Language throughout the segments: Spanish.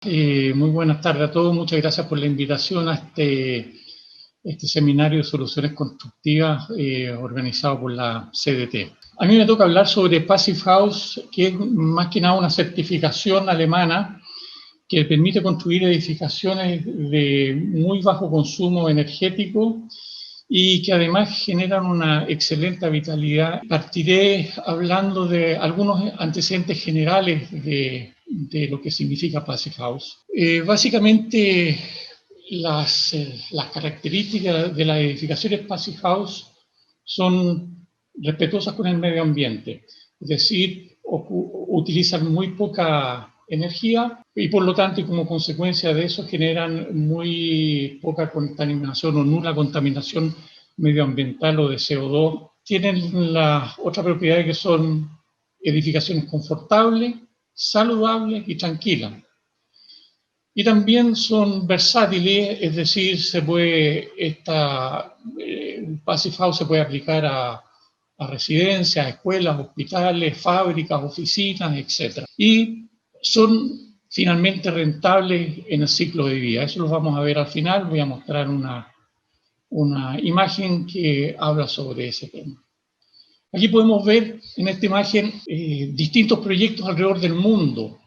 Muy buenas tardes a todos. Muchas gracias por la invitación a este seminario de soluciones constructivas organizado por la CDT. A mí me toca hablar sobre Passive House, que es más que nada una certificación alemana que permite construir edificaciones de muy bajo consumo energético y que además generan una excelente habitabilidad. Partiré hablando de algunos antecedentes generales de lo que significa Passive House. Básicamente, las características de las edificaciones Passive House son respetuosas con el medio ambiente, es decir, utilizan muy poca energía y por lo tanto y como consecuencia de eso generan muy poca contaminación o nula contaminación medioambiental o de CO2. Tienen las otras propiedades que son edificaciones confortables, saludables y tranquilas. Y también son versátiles, es decir, Passive House se puede aplicar a residencias, escuelas, hospitales, fábricas, oficinas, etc. Y son finalmente rentables en el ciclo de vida. Eso lo vamos a ver al final. Voy a mostrar una imagen que habla sobre ese tema. Aquí podemos ver en esta imagen distintos proyectos alrededor del mundo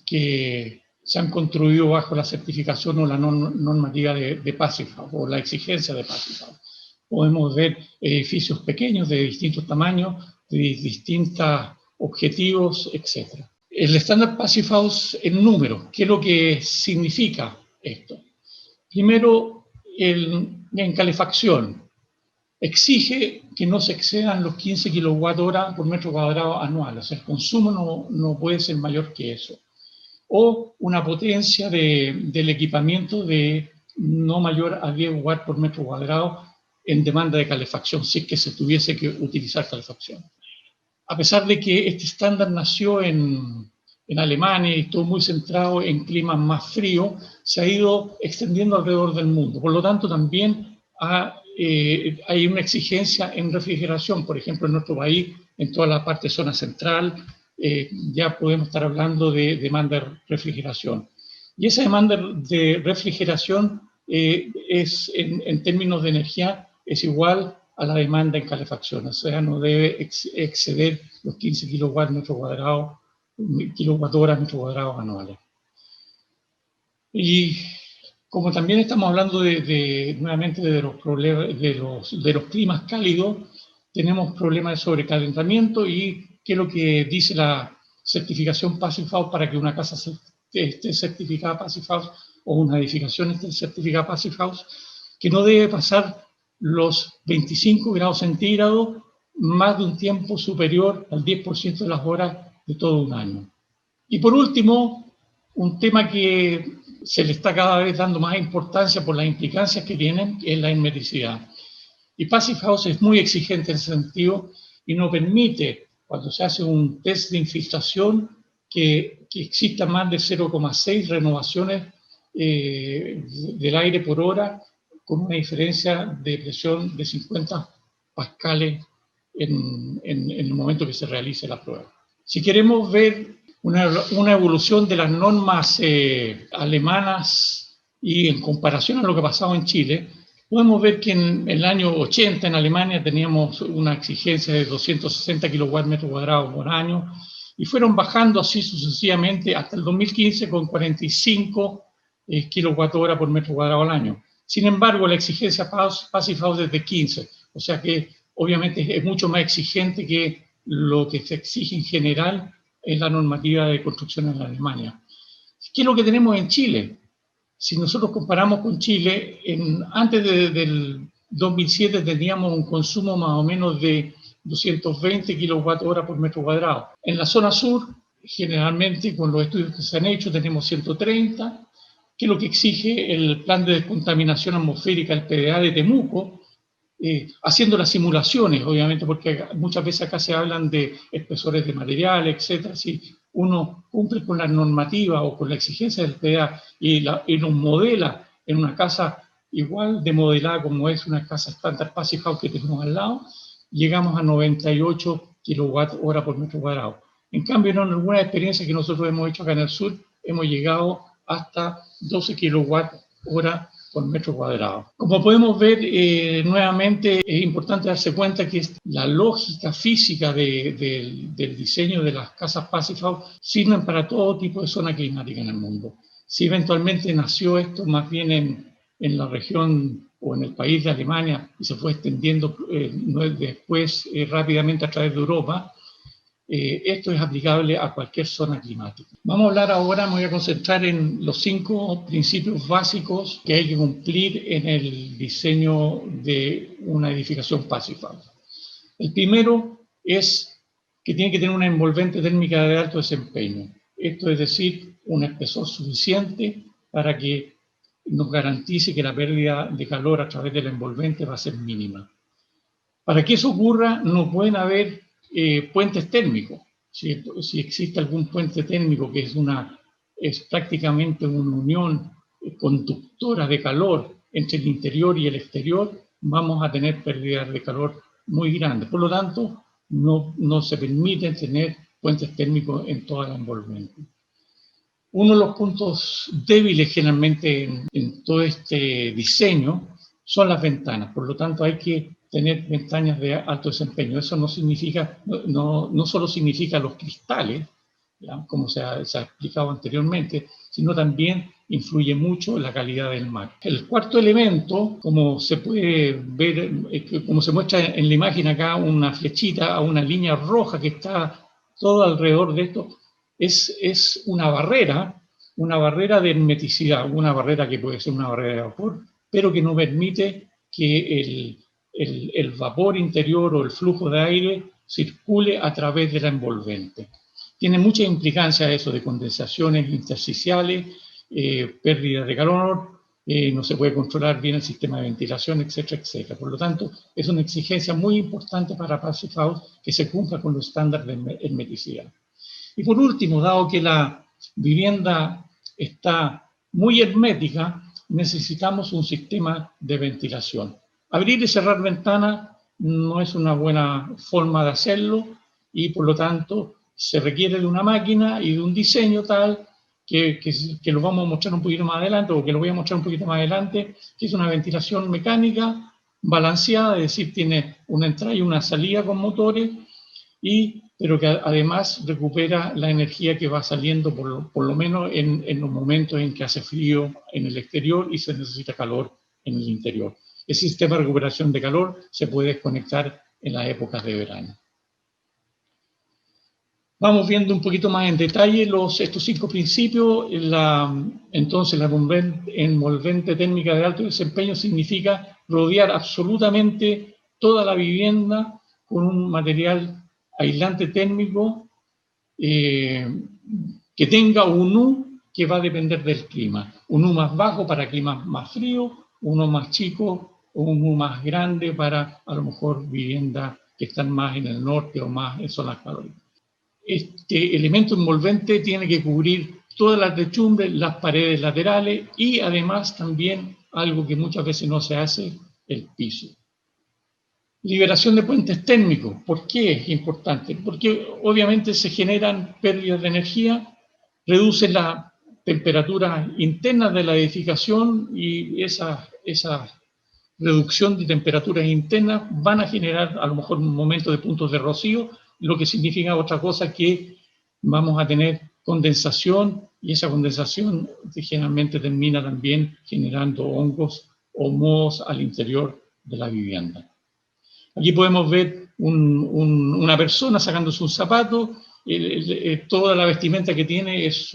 que se han construido bajo la certificación o la normativa de Passive House o la exigencia de Passive House. Podemos ver edificios pequeños de distintos tamaños, de distintos objetivos, etc. El estándar Passive House en números, ¿qué es lo que significa esto? Primero, en calefacción, exige que no se excedan los 15 kWh por metro cuadrado anual, o sea, el consumo no puede ser mayor que eso. O una potencia del equipamiento de no mayor a 10 watts por metro cuadrado en demanda de calefacción, si es que se tuviese que utilizar calefacción. A pesar de que este estándar nació en Alemania y estuvo muy centrado en climas más fríos, se ha ido extendiendo alrededor del mundo. Por lo tanto, también hay una exigencia en refrigeración. Por ejemplo, en nuestro país, en toda la parte zona central, ya podemos estar hablando de demanda de refrigeración. Y esa demanda de refrigeración en términos de energía es igual a la demanda en calefacción, o sea, no debe exceder los 15 kilowatts metro cuadrado, kilowatts metro cuadrados anuales. Y como también estamos hablando nuevamente de los problemas de los climas cálidos, tenemos problemas de sobrecalentamiento y qué es lo que dice la certificación Passive House para que una casa esté certificada Passive House o una edificación esté certificada Passive House, que no debe pasar los 25 grados centígrados más de un tiempo superior al 10% de las horas de todo un año. Y por último, un tema que se le está cada vez dando más importancia por las implicancias que tienen, es la hermeticidad. Y Passive House es muy exigente en ese sentido y no permite, cuando se hace un test de infiltración, que exista más de 0,6 renovaciones del aire por hora, con una diferencia de presión de 50 pascales en el momento que se realice la prueba. Si queremos ver una evolución de las normas alemanas y en comparación a lo que ha pasado en Chile, podemos ver que en el año 80 en Alemania teníamos una exigencia de 260 kilowatts metro cuadrado por año y fueron bajando así sucesivamente hasta el 2015 con 45 kWh por metro cuadrado al año. Sin embargo, la exigencia Passive House es de 15, o sea que obviamente es mucho más exigente que lo que se exige en general en la normativa de construcción en Alemania. ¿Qué es lo que tenemos en Chile? Si nosotros comparamos con Chile, antes del 2007 teníamos un consumo más o menos de 220 kWh por metro cuadrado. En la zona sur, generalmente con los estudios que se han hecho, tenemos 130, que es lo que exige el plan de descontaminación atmosférica, el PDA de Temuco, haciendo las simulaciones, obviamente, porque muchas veces acá se hablan de espesores de material, etc. Si uno cumple con la normativa o con la exigencia del PDA y nos modela en una casa igual de modelada como es una casa estándar Passive House que tenemos al lado, llegamos a 98 kWh por metro cuadrado. En cambio, en alguna experiencia que nosotros hemos hecho acá en el sur, hemos llegado hasta 12 kilowatts hora por metro cuadrado. Como podemos ver, nuevamente es importante darse cuenta que la lógica física del diseño de las casas Passive House sirven para todo tipo de zona climática en el mundo. Si eventualmente nació esto más bien en la región o en el país de Alemania y se fue extendiendo después rápidamente a través de Europa, esto es aplicable a cualquier zona climática. Vamos a hablar ahora, me voy a concentrar en los 5 principios básicos que hay que cumplir en el diseño de una edificación Passive House. El primero es que tiene que tener una envolvente térmica de alto desempeño. Esto es decir, un espesor suficiente para que nos garantice que la pérdida de calor a través de la envolvente va a ser mínima. Para que eso ocurra, no pueden haber puentes térmicos. Si existe algún puente térmico que es prácticamente una unión conductora de calor entre el interior y el exterior, vamos a tener pérdidas de calor muy grandes. Por lo tanto, no se permite tener puentes térmicos en toda la envolvente. Uno de los puntos débiles generalmente en todo este diseño son las ventanas. Por lo tanto, hay que tener ventanas de alto desempeño. Eso no significa, no solo significa los cristales, ¿ya?, como se ha explicado anteriormente, sino también influye mucho la calidad del mar. El cuarto elemento, como se puede ver, como se muestra en la imagen acá, una flechita, una línea roja que está todo alrededor de esto, es una barrera de hermeticidad, una barrera que puede ser una barrera de vapor, pero que no permite que el vapor interior o el flujo de aire circule a través de la envolvente. Tiene mucha implicancia eso de condensaciones intersticiales, pérdida de calor, no se puede controlar bien el sistema de ventilación, etcétera, etcétera. Por lo tanto, es una exigencia muy importante para Passive House que se cumpla con los estándares de hermeticidad. Y por último, dado que la vivienda está muy hermética, necesitamos un sistema de ventilación. Abrir y cerrar ventanas no es una buena forma de hacerlo y por lo tanto se requiere de una máquina y de un diseño tal que lo vamos a mostrar un poquito más adelante, o que lo voy a mostrar un poquito más adelante, que es una ventilación mecánica balanceada, es decir, tiene una entrada y una salida con motores, pero que además recupera la energía que va saliendo por lo menos en los momentos en que hace frío en el exterior y se necesita calor en el interior. El sistema de recuperación de calor se puede desconectar en las épocas de verano. Vamos viendo un poquito más en detalle estos 5 principios. Entonces, la envolvente térmica de alto desempeño significa rodear absolutamente toda la vivienda con un material aislante térmico que tenga un U que va a depender del clima. Un U más bajo para climas más fríos, uno más chico o un U más grande para a lo mejor viviendas que están más en el norte o más en zonas calóricas. Este elemento envolvente tiene que cubrir todas las techumbres, las paredes laterales y además también algo que muchas veces no se hace, el piso. Liberación de puentes térmicos. ¿Por qué es importante? Porque obviamente se generan pérdidas de energía, reducen la temperatura interna de la edificación y esa reducción de temperaturas internas van a generar a lo mejor un momento de puntos de rocío, lo que significa otra cosa, que vamos a tener condensación y esa condensación generalmente termina también generando hongos o mohos al interior de la vivienda. Aquí podemos ver una persona sacándose un zapato, toda la vestimenta que tiene es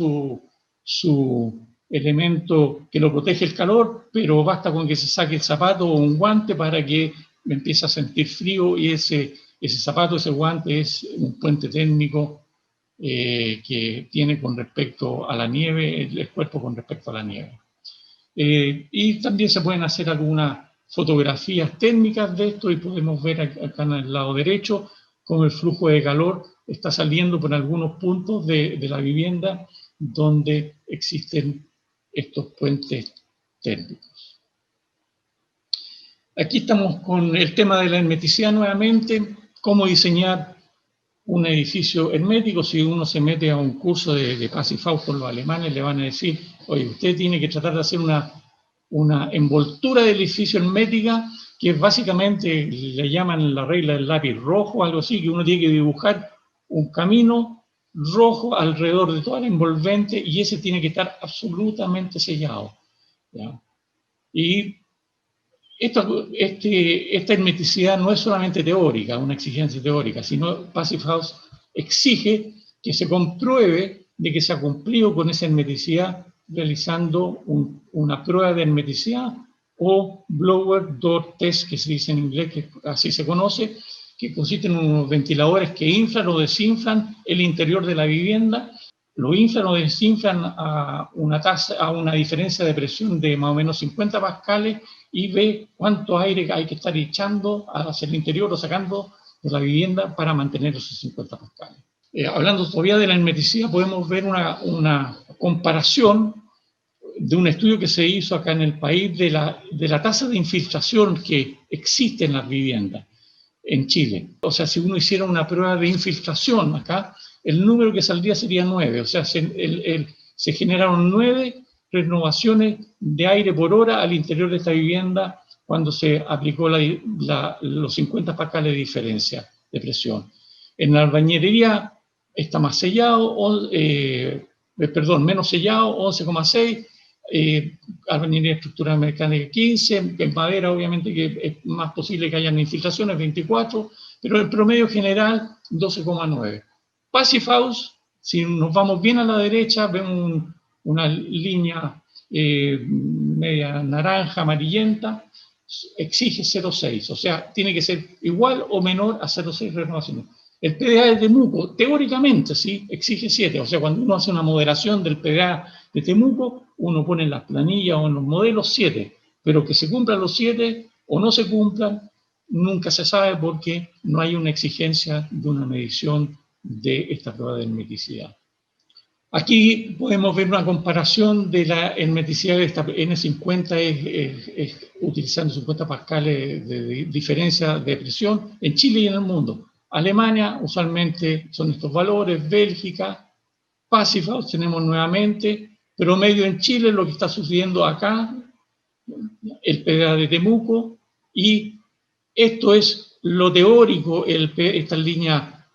su elemento que lo protege el calor, pero basta con que se saque el zapato o un guante para que empiece a sentir frío y ese zapato, ese guante es un puente térmico que tiene con respecto a la nieve, el cuerpo con respecto a la nieve. Y también se pueden hacer algunas fotografías térmicas de esto y podemos ver acá en el lado derecho cómo el flujo de calor está saliendo por algunos puntos de la vivienda donde existen estos puentes térmicos. Aquí estamos con el tema de la hermeticidad nuevamente, cómo diseñar un edificio hermético. Si uno se mete a un curso de Passive House con los alemanes, le van a decir, oye, usted tiene que tratar de hacer una envoltura del edificio hermética, que básicamente le llaman la regla del lápiz rojo, algo así, que uno tiene que dibujar un camino rojo alrededor de toda la envolvente, y ese tiene que estar absolutamente sellado, ¿ya? Y esta hermeticidad no es solamente teórica, una exigencia teórica, sino Passive House exige que se compruebe de que se ha cumplido con esa hermeticidad realizando una prueba de hermeticidad o blower door test, que se dice en inglés, que así se conoce, que consiste en unos ventiladores que inflan o desinflan el interior de la vivienda. Lo inflan o desinflan a una diferencia de presión de más o menos 50 pascales, y ve cuánto aire hay que estar echando hacia el interior o sacando de la vivienda para mantener esos 50 pascales. Hablando todavía de la hermeticidad, podemos ver una comparación de un estudio que se hizo acá en el país de la tasa de infiltración que existe en las viviendas en Chile. O sea, si uno hiciera una prueba de infiltración acá, el número que saldría sería 9. O sea, se generaron 9 renovaciones de aire por hora al interior de esta vivienda cuando se aplicó los 50 pascales de diferencia de presión. En la albañilería está más sellado, menos sellado, 11,6. Albañilería estructural mecánica 15, en madera obviamente que es más posible que hayan infiltraciones, 24, pero el promedio general 12,9. Passive House, si nos vamos bien a la derecha, vemos una línea media naranja, amarillenta, exige 0,6, o sea, tiene que ser igual o menor a 0,6 renovaciones. El PDA de Temuco, teóricamente, sí, exige 7, o sea, cuando uno hace una moderación del PDA de Temuco, uno pone en las planillas o en los modelos 7, pero que se cumplan los 7 o no se cumplan, nunca se sabe, porque no hay una exigencia de una medición de esta prueba de hermeticidad. Aquí podemos ver una comparación de la hermeticidad de esta N50, utilizando 50 pascales de diferencia de presión en Chile y en el mundo. Alemania usualmente son estos valores, Bélgica, Passive House tenemos nuevamente, promedio en Chile, lo que está sucediendo acá, el PDA de Temuco, y esto es lo teórico, esta línea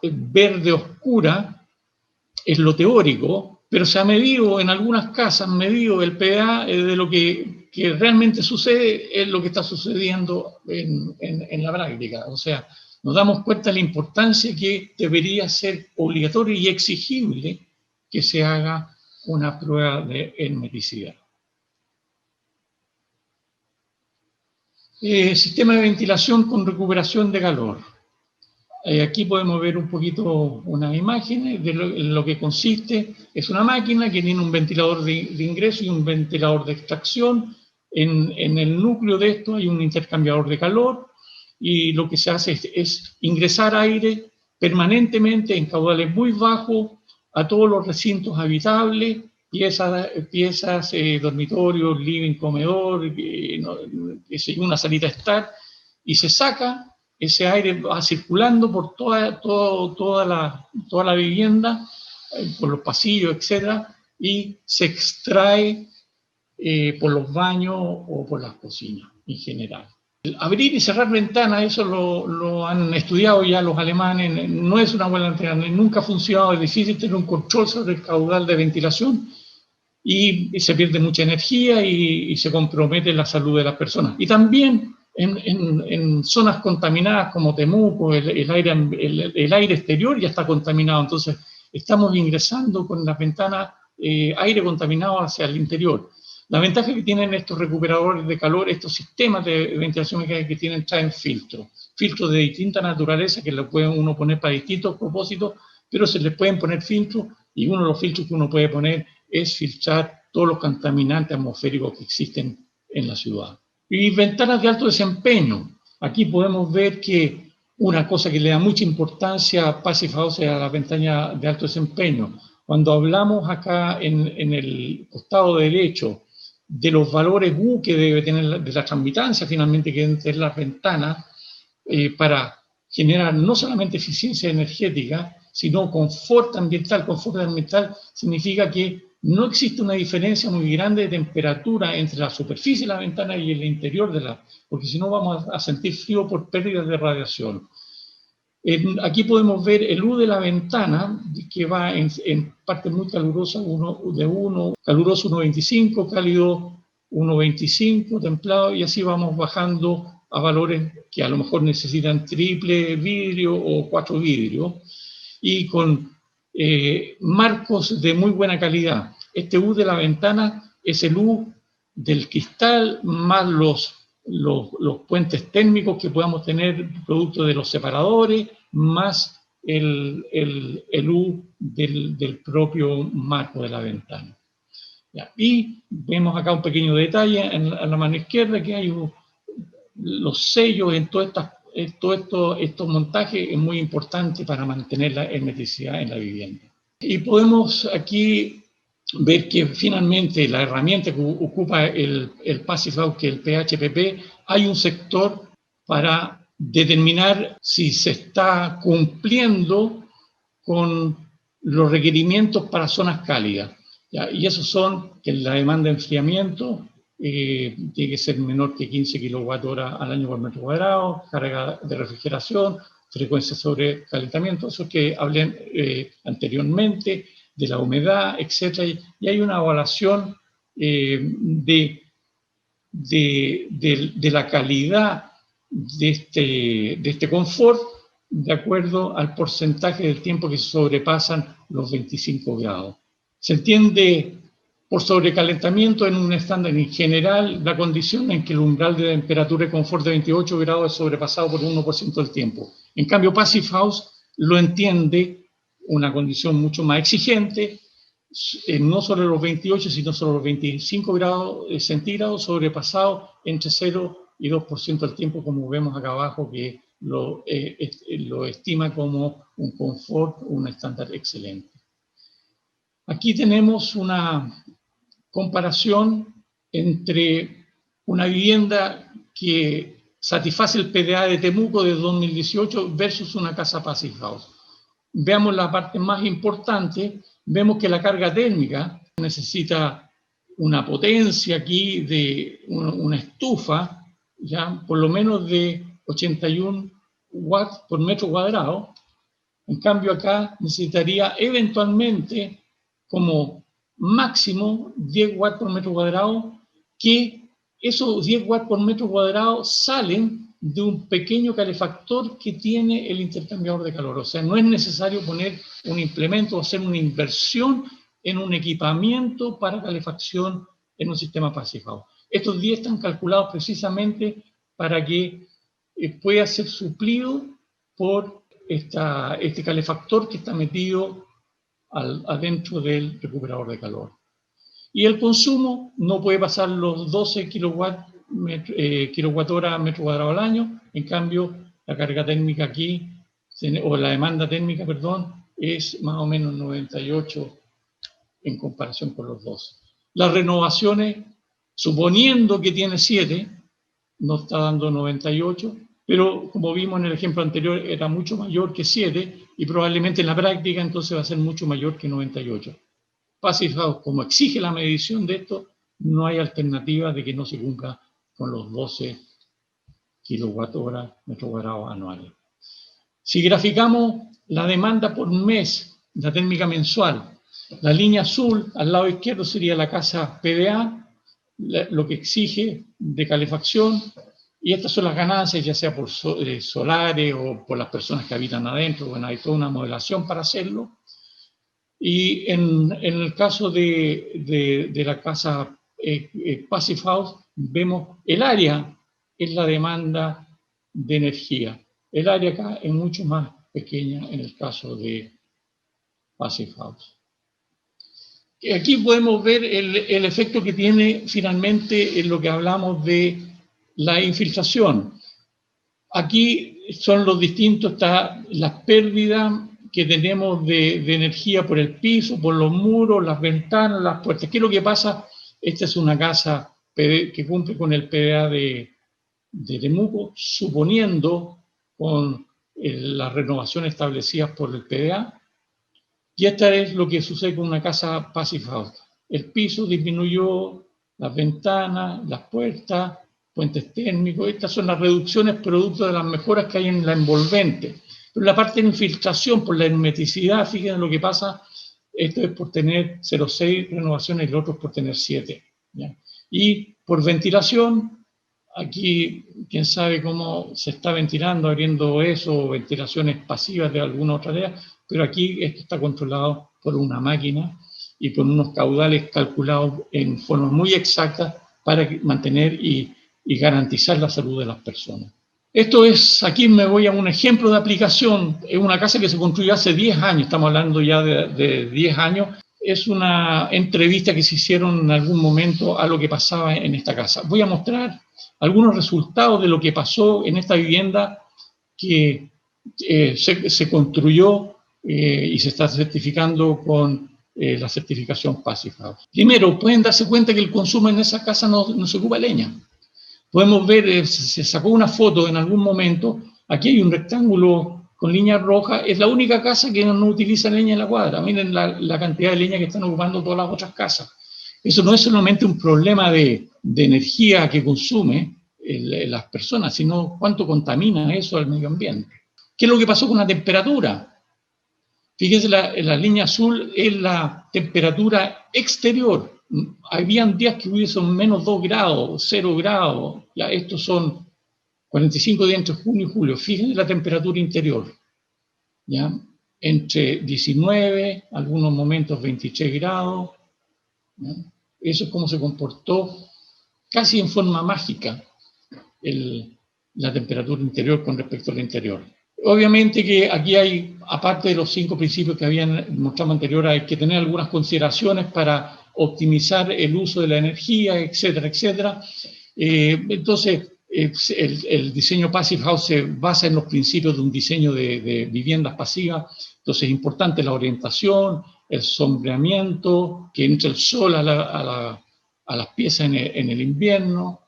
verde oscura es lo teórico, pero se ha medido en algunas casas, medido el PDA de lo que realmente sucede, es lo que está sucediendo en la práctica. O sea, nos damos cuenta de la importancia que debería ser obligatorio y exigible que se haga una prueba de hermeticidad. Sistema de ventilación con recuperación de calor. Aquí podemos ver un poquito unas imágenes de lo que consiste. Es una máquina que tiene un ventilador de ingreso y un ventilador de extracción. En el núcleo de esto hay un intercambiador de calor, y lo que se hace es ingresar aire permanentemente en caudales muy bajos a todos los recintos habitables, piezas, dormitorios, living, comedor, una salita de estar, y se saca. Ese aire va circulando por toda la vivienda, por los pasillos, etcétera, y se extrae por los baños o por las cocinas en general. Abrir y cerrar ventanas, eso lo han estudiado ya los alemanes, no es una buena alternativa, nunca ha funcionado, es difícil tener un control sobre el caudal de ventilación, y se pierde mucha energía y se compromete la salud de las personas. Y también en zonas contaminadas como Temuco, el aire exterior ya está contaminado, entonces estamos ingresando con las ventanas aire contaminado hacia el interior. La ventaja que tienen estos recuperadores de calor, estos sistemas de ventilación mecánica que tienen, traen filtros de distinta naturaleza que lo puede uno poner para distintos propósitos, pero se les pueden poner filtros, y uno de los filtros que uno puede poner es filtrar todos los contaminantes atmosféricos que existen en la ciudad. Y ventanas de alto desempeño. Aquí podemos ver que una cosa que le da mucha importancia a Passive House es a las ventanas de alto desempeño. Cuando hablamos acá en el costado derecho de los valores U que debe tener, de la transmitancia finalmente que deben tener las ventanas para genera no solamente eficiencia energética, sino confort ambiental. Confort ambiental significa que no existe una diferencia muy grande de temperatura entre la superficie de la ventana y el interior de la, porque si no vamos a sentir frío por pérdidas de radiación. Aquí podemos ver el U de la ventana, que va en parte muy calurosa, caluroso 1,25, cálido 1,25, templado, y así vamos bajando a valores que a lo mejor necesitan triple vidrio o 4 vidrios, y con marcos de muy buena calidad. Este U de la ventana es el U del cristal más los puentes térmicos que podamos tener producto de los separadores, más el U del propio marco de la ventana. Ya. Y vemos acá un pequeño detalle en la mano izquierda, que hay los sellos en todos estos montajes. Es muy importante para mantener la hermeticidad en la vivienda. Y podemos aquí ver que finalmente la herramienta que ocupa el Passive House, que es el PHPP, hay un sector para determinar si se está cumpliendo con los requerimientos para zonas cálidas. ¿Ya? Y esos son que la demanda de enfriamiento tiene que ser menor que 15 kWh al año por metro cuadrado, carga de refrigeración, frecuencia sobre calentamiento, eso que hablé anteriormente, de la humedad, etc. Y hay una evaluación de la calidad de este confort de acuerdo al porcentaje del tiempo que se sobrepasan los 25 grados. Se entiende por sobrecalentamiento en un estándar en general la condición en que el umbral de temperatura de confort de 28 grados es sobrepasado por 1% del tiempo. En cambio, Passive House lo entiende una condición mucho más exigente, no solo los 28, sino solo los 25 grados centígrados sobrepasados entre 0 y 2% del tiempo, como vemos acá abajo, que lo estima como un confort, un estándar excelente. Aquí tenemos una comparación entre una vivienda que satisface el PDA de Temuco de 2018 versus una casa Passive House. Veamos la parte más importante. Vemos que la carga térmica necesita una potencia aquí de una estufa, ya por lo menos de 81 watts por metro cuadrado. En cambio acá necesitaría eventualmente como máximo 10 watts por metro cuadrado, que esos 10 watts por metro cuadrado salen de un pequeño calefactor que tiene el intercambiador de calor. O sea, no es necesario poner un implemento o hacer una inversión en un equipamiento para calefacción en un sistema Passive House. Estos 10 están calculados precisamente para que pueda ser suplido por este calefactor que está metido adentro del recuperador de calor. Y el consumo no puede pasar los 12 kWh metro cuadrado al año. En cambio, la carga térmica aquí, o la demanda térmica, perdón, es más o menos 98 en comparación con los 12. Las renovaciones, suponiendo que tiene 7, no está dando 98, pero como vimos en el ejemplo anterior, era mucho mayor que 7 y probablemente en la práctica entonces va a ser mucho mayor que 98. Passive House, como exige la medición de esto, no hay alternativa de que no se cumpla con los 12 kWh metro cuadrado anuales. Si graficamos la demanda por mes, la térmica mensual, la línea azul al lado izquierdo sería la casa PDA, lo que exige de calefacción, y estas son las ganancias, ya sea por solares o por las personas que habitan adentro. Bueno, hay toda una modelación para hacerlo. Y en el caso de la casa Passive House, vemos el área es la demanda de energía. El área acá es mucho más pequeña en el caso de Passive House. Aquí podemos ver el efecto que tiene finalmente en lo que hablamos de la infiltración. Aquí son los distintos, está las pérdidas que tenemos de energía por el piso, por los muros, las ventanas, las puertas. ¿Qué es lo que pasa? Esta es una casa que cumple con el PDA de Temuco, suponiendo con las renovaciones establecidas por el PDA. Y esta es lo que sucede con una casa Passive House. El piso disminuyó, las ventanas, las puertas, puentes térmicos. Estas son las reducciones producto de las mejoras que hay en la envolvente. Pero la parte de infiltración, por la hermeticidad, fíjense lo que pasa, esto es por tener 0,6 renovaciones y el otro es por tener 7. ¿Ya? Y por ventilación, aquí quién sabe cómo se está ventilando, abriendo eso, o ventilaciones pasivas de alguna otra área, pero aquí esto está controlado por una máquina y con unos caudales calculados en forma muy exacta para mantener y garantizar la salud de las personas. Esto es, aquí me voy a un ejemplo de aplicación, es una casa que se construyó hace 10 años, estamos hablando ya de 10 años, es una entrevista que se hicieron en algún momento a lo que pasaba en esta casa. Voy a mostrar algunos resultados de lo que pasó en esta vivienda que se construyó y se está certificando con la certificación Passive House. Primero, pueden darse cuenta que el consumo en esa casa no se ocupa leña. Podemos ver, se sacó una foto en algún momento, aquí hay un rectángulo con líneas rojas, es la única casa que no utiliza leña en la cuadra. Miren la cantidad de leña que están ocupando todas las otras casas. Eso no es solamente un problema de energía que consume las personas, sino cuánto contamina eso al medio ambiente. ¿Qué es lo que pasó con la temperatura? Fíjense, la línea azul es la temperatura exterior. Habían días que hubiesen menos 2 grados, 0 grados. Ya estos son 45 días entre junio y julio. Fíjense la temperatura interior. ¿Ya? Entre 19, algunos momentos 23 grados. ¿Ya? Eso es como se comportó casi en forma mágica la temperatura interior con respecto al interior. Obviamente que aquí hay, aparte de los 5 principios que habían mostrado anterior, hay que tener algunas consideraciones para optimizar el uso de la energía, etcétera, etcétera. Entonces, el diseño Passive House se basa en los principios de un diseño de viviendas pasivas. Entonces, es importante la orientación, el sombreamiento, que entre el sol a las piezas en el invierno.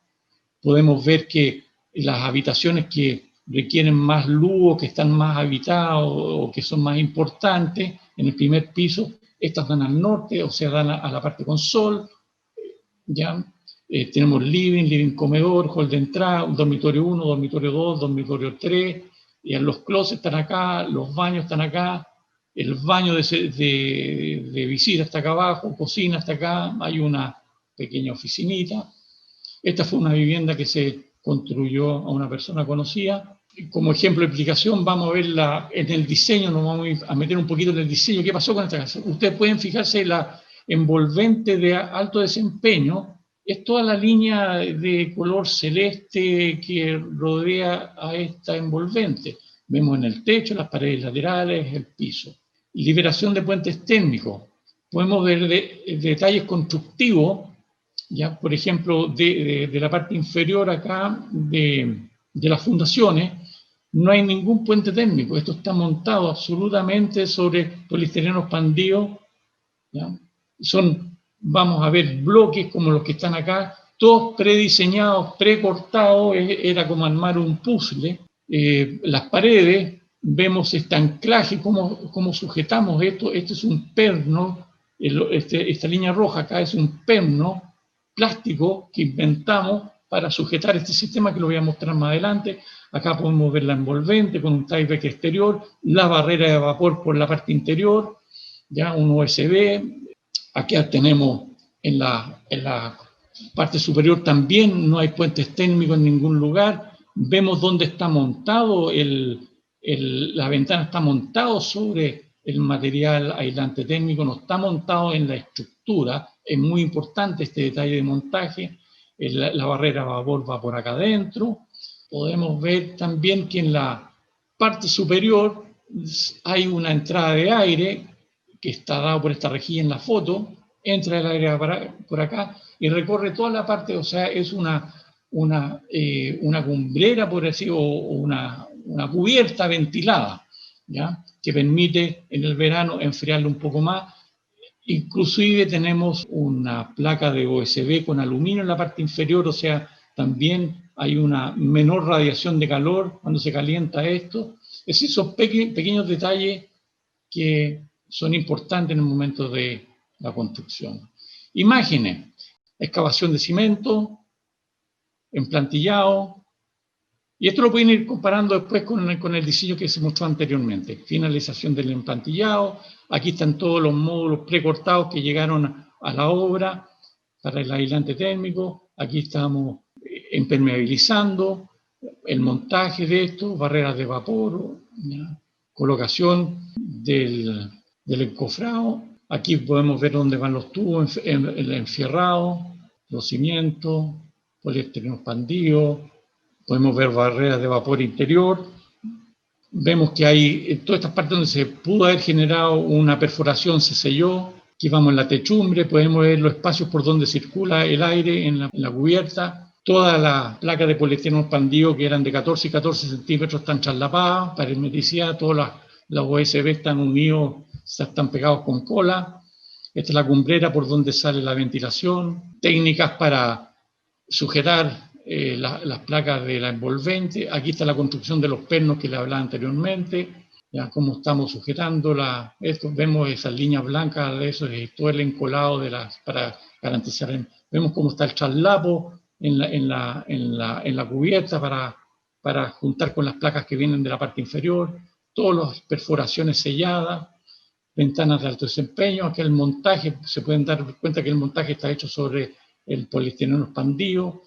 Podemos ver que las habitaciones que requieren más luz, que están más habitadas o que son más importantes, en el primer piso, estas dan al norte, o sea, dan a la parte con sol. ¿Ya? Tenemos living comedor, hall de entrada, dormitorio 1, dormitorio 2, dormitorio 3, y los closets están acá, los baños están acá, el baño de visita está acá abajo, cocina está acá, hay una pequeña oficinita. Esta fue una vivienda que se construyó a una persona conocida. Como ejemplo de aplicación, vamos a verla en el diseño, nos vamos a meter un poquito en el diseño. ¿Qué pasó con esta casa? Ustedes pueden fijarse la envolvente de alto desempeño, es toda la línea de color celeste que rodea a esta envolvente. Vemos en el techo, las paredes laterales, el piso. Liberación de puentes térmicos. Podemos ver detalles constructivos, ya, por ejemplo, de la parte inferior acá de las fundaciones, no hay ningún puente térmico. Esto está montado absolutamente sobre poliestireno expandido. ¿Ya? Vamos a ver bloques como los que están acá, todos prediseñados, precortados, era como armar un puzzle. Las paredes, vemos este anclaje, cómo sujetamos esto. Este es un perno, esta línea roja acá es un perno plástico que inventamos para sujetar este sistema, que lo voy a mostrar más adelante. Acá podemos ver la envolvente con un tieback exterior, la barrera de vapor por la parte interior, ya un USB. Aquí tenemos en la parte superior también no hay puentes térmicos en ningún lugar. Vemos dónde está montado, la ventana está montado sobre el material aislante térmico, no está montado en la estructura. Es muy importante este detalle de montaje. La barrera de vapor va por acá adentro. Podemos ver también que en la parte superior hay una entrada de aire que está dado por esta rejilla en la foto, entra el aire por acá y recorre toda la parte, o sea, es una cumbrera, por decir, o una cubierta ventilada, ¿ya? Que permite en el verano enfriarlo un poco más. Inclusive tenemos una placa de OSB con aluminio en la parte inferior, o sea, también hay una menor radiación de calor cuando se calienta esto. Es decir, son pequeños detalles que son importantes en el momento de la construcción. Imágenes, excavación de cemento, emplantillado, y esto lo pueden ir comparando después con el diseño que se mostró anteriormente. Finalización del emplantillado, aquí están todos los módulos precortados que llegaron a la obra para el aislante térmico, aquí estamos impermeabilizando, el montaje de esto, barreras de vapor, ¿ya? Colocación del encofrado. Aquí podemos ver dónde van los tubos enfierrados, los cimientos, poliéster expandido. Podemos ver barreras de vapor interior. Vemos que hay en todas estas partes donde se pudo haber generado una perforación, se selló. Aquí vamos en la techumbre, podemos ver los espacios por donde circula el aire en la cubierta. Todas las placas de poliéster expandido que eran de 14 y 14 centímetros están traslapadas para hermeticidad. Todas las USB están unidos, están pegados con cola. Esta es la cumbrera por donde sale la ventilación. Técnicas para sujetar las placas de la envolvente. Aquí está la construcción de los pernos que le hablaba anteriormente. Ya cómo estamos sujetando esto. Vemos esas líneas blancas, eso es todo el encolado para garantizar. Vemos cómo está el traslapo en la cubierta para juntar con las placas que vienen de la parte inferior. Todas las perforaciones selladas, ventanas de alto desempeño. Aquí el montaje, se pueden dar cuenta que el montaje está hecho sobre el poliestireno expandido.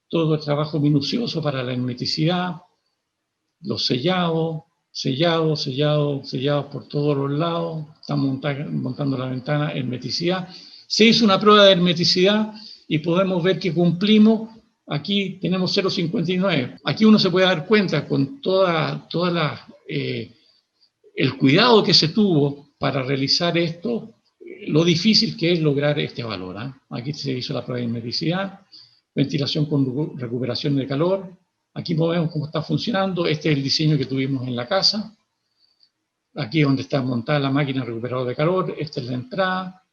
Todo el trabajo minucioso para la hermeticidad, los sellados por todos los lados. Estamos montando la ventana, hermeticidad. Se hizo una prueba de hermeticidad y podemos ver que cumplimos. Aquí tenemos 0,59. Aquí uno se puede dar cuenta con el cuidado que se tuvo para realizar esto, lo difícil que es lograr este valor, ¿eh? Aquí se hizo la prueba de hermeticidad, ventilación con recuperación de calor. Aquí vemos cómo está funcionando. Este es el diseño que tuvimos en la casa. Aquí es donde está montada la máquina recuperadora de calor. Esta es la entrada.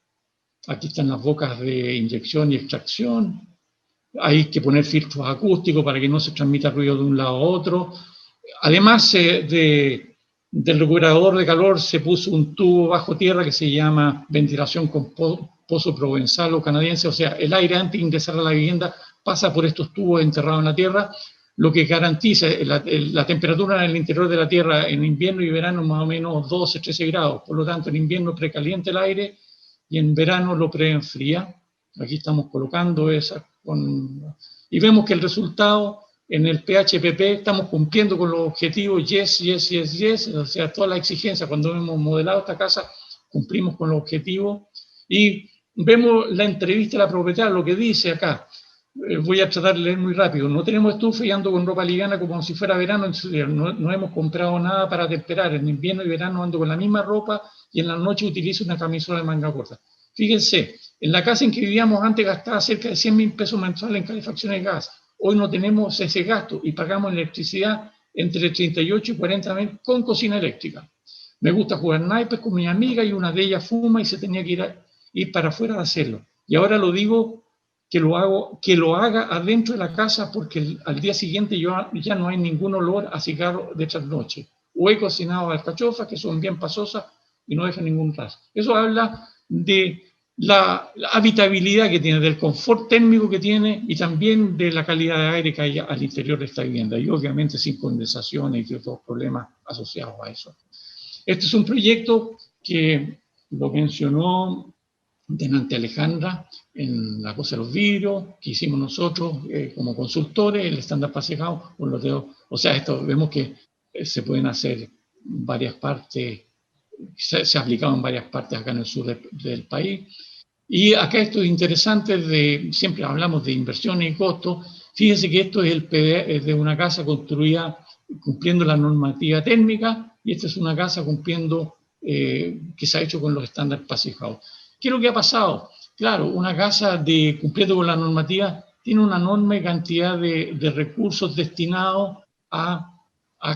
Aquí están las bocas de inyección y extracción. Hay que poner filtros acústicos para que no se transmita ruido de un lado a otro. Además del recuperador de calor se puso un tubo bajo tierra que se llama ventilación con pozo provenzal o canadiense. O sea, el aire antes de ingresar a la vivienda pasa por estos tubos enterrados en la tierra, lo que garantiza la temperatura en el interior de la tierra en invierno y verano más o menos 12, 13 grados. Por lo tanto, en invierno precalienta el aire y en verano lo preenfría. Aquí estamos colocando esa y vemos que el resultado en el PHPP estamos cumpliendo con los objetivos, yes, o sea, todas las exigencias. Cuando hemos modelado esta casa, cumplimos con los objetivos. Y vemos la entrevista de la propietaria, lo que dice acá. Voy a tratar de leer muy rápido. No tenemos estufa y ando con ropa liviana como si fuera verano. No hemos comprado nada para temperar. En invierno y verano ando con la misma ropa y en la noche utilizo una camisola de manga corta. Fíjense, en la casa en que vivíamos antes gastaba cerca de 100.000 pesos mensuales en calefacción de gas. Hoy no tenemos ese gasto y pagamos electricidad entre 38 y 40 mil con cocina eléctrica. Me gusta jugar naipes con mi amiga y una de ellas fuma y se tenía que ir para afuera a hacerlo. Y ahora lo digo que lo haga adentro de la casa porque al día siguiente ya no hay ningún olor a cigarro de trasnoche. O he cocinado alcachofas que son bien pasosas y no dejan ningún rastro. Eso habla de la habitabilidad que tiene, del confort térmico que tiene y también de la calidad de aire que hay al interior de esta vivienda y obviamente sin condensaciones y otros problemas asociados a eso. Este es un proyecto que lo mencionó delante Alejandra en la cosa de los vidrios que hicimos nosotros como consultores, el estándar pasejado, o sea, esto vemos que se pueden hacer varias partes, se ha aplicado en varias partes acá en el sur del país. Y acá esto es interesante, siempre hablamos de inversiones y costos. Fíjense que esto es el PDF de una casa construida cumpliendo la normativa térmica y esta es una casa cumpliendo, que se ha hecho con los estándares pacificados. ¿Qué es lo que ha pasado? Claro, una casa cumpliendo con la normativa tiene una enorme cantidad de recursos destinados a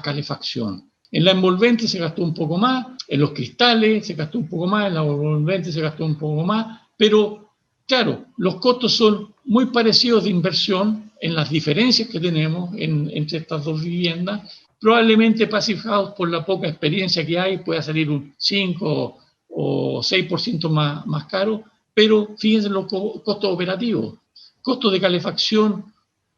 calefacción. En la envolvente se gastó un poco más, en los cristales se gastó un poco más, en la envolvente se gastó un poco más, pero claro, los costos son muy parecidos de inversión en las diferencias que tenemos entre estas dos viviendas Probablemente Passive House, por la poca experiencia que hay, pueda salir un 5 o 6% más caro, pero fíjense en los costos operativos. Costo de calefacción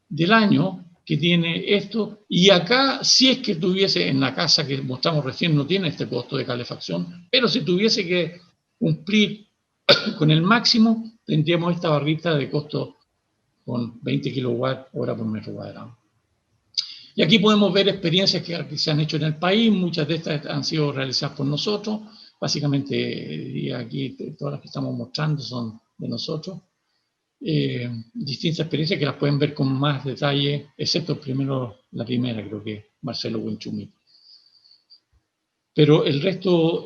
del año que tiene esto, y acá, si es que tuviese, en la casa que mostramos recién, no tiene este costo de calefacción, pero si tuviese que cumplir con el máximo, tendríamos esta barrita de costo con 20 kWh por metro cuadrado. Y aquí podemos ver experiencias que se han hecho en el país, muchas de estas han sido realizadas por nosotros, básicamente aquí todas las que estamos mostrando son de nosotros. Distintas experiencias que las pueden ver con más detalle, excepto primero la primera, creo que Marcelo Buenchumi. Pero el resto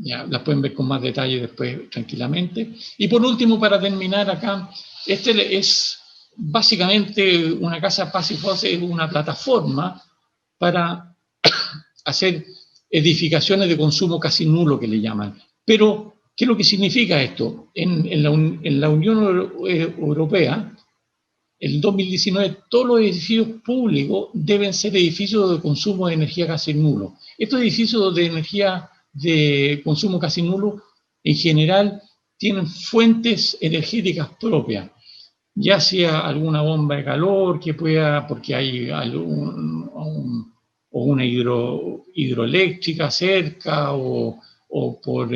ya las pueden ver con más detalle después tranquilamente. Y por último, para terminar acá, este es básicamente una casa Passive House, es una plataforma para hacer edificaciones de consumo casi nulo, que le llaman. Pero, ¿qué es lo que significa esto? En la Unión Europea, en 2019, todos los edificios públicos deben ser edificios de consumo de energía casi nulo. Estos edificios de energía de consumo casi nulo, en general, tienen fuentes energéticas propias, ya sea alguna bomba de calor que pueda, porque hay o una hidroeléctrica cerca, o por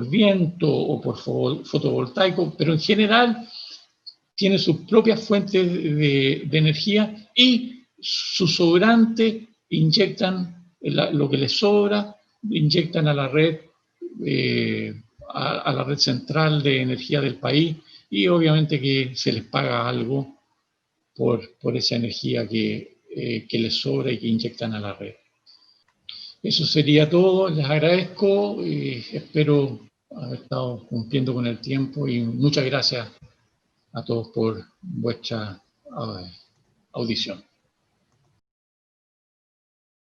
viento, o por fotovoltaico, pero en general tiene sus propias fuentes de energía, y su sobrante inyectan lo que les sobra, inyectan a la red, a la red central de energía del país, y obviamente que se les paga algo por esa energía que les sobra y que inyectan a la red. Eso sería todo, les agradezco y espero haber estado cumpliendo con el tiempo, y muchas gracias a todos por vuestra audición.